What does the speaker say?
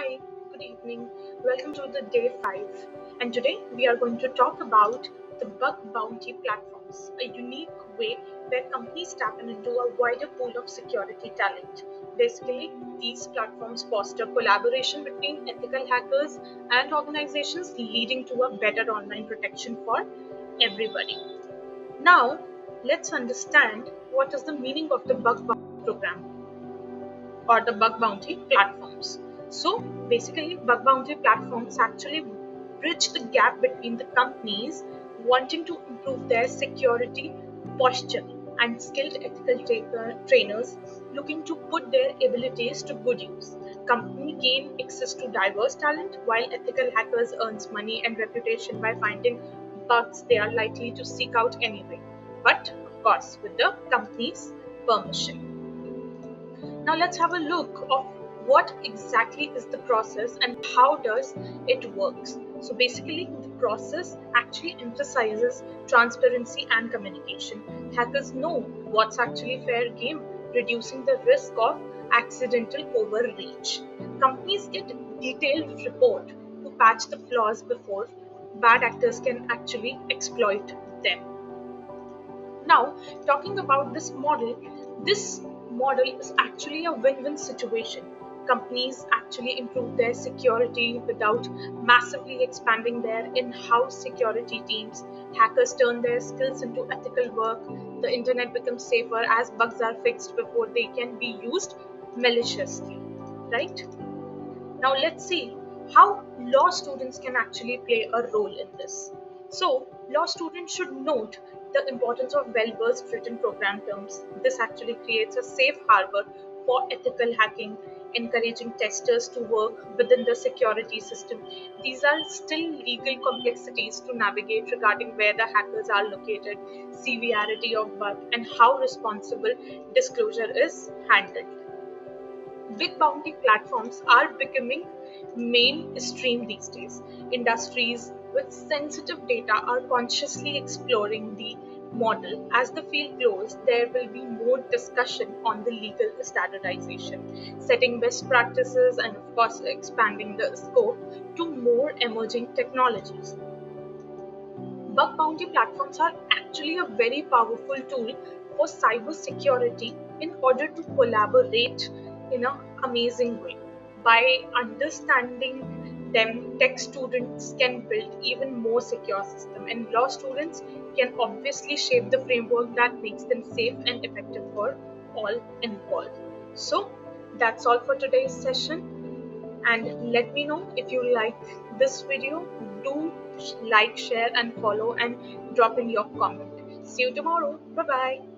Hi, good evening. Welcome to the day 5. And today we are going to talk about the bug bounty platforms, a unique way where companies tap into a wider pool of security talent. Basically, these platforms foster collaboration between ethical hackers and organizations, leading to a better online protection for everybody. Now, let's understand what is the meaning of the bug bounty program or the bug bounty platforms. So basically, bug bounty platforms actually bridge the gap between the companies wanting to improve their security posture and skilled ethical trainers looking to put their abilities to good use. Company gain access to diverse talent while ethical hackers earns money and reputation by finding bugs they are likely to seek out anyway. But of course, with the company's permission. Now let's have a look of what exactly is the process and how does it works. So basically the process actually emphasizes transparency and communication. Hackers know what's actually fair game, reducing the risk of accidental overreach. Companies get detailed report to patch the flaws before bad actors can actually exploit them. Now, talking about this model is actually a win-win situation. Companies actually improve their security without massively expanding their in-house security teams. Hackers turn their skills into ethical work. The internet becomes safer as bugs are fixed before they can be used maliciously. Right? Now let's see how law students can actually play a role in this. So, law students should note the importance of well-versed written program terms. This actually creates a safe harbor for ethical hacking, encouraging testers to work within the security system. These are still legal complexities to navigate regarding where the hackers are located, severity of bug, and how responsible disclosure is handled. Big bounty platforms are becoming mainstream these days. Industries with sensitive data are consciously exploring the model. As the field grows, there will be more discussion on the legal standardization, setting best practices, and of course, expanding the scope to more emerging technologies. Bug bounty platforms are actually a very powerful tool for cybersecurity in order to collaborate in an amazing way. By understanding them, tech students can build even more secure system, and law students can obviously shape the framework that makes them safe and effective for all involved. So that's all for today's session, and let me know if you like this video. Do like, share and follow and drop in your comment. See you tomorrow. Bye bye.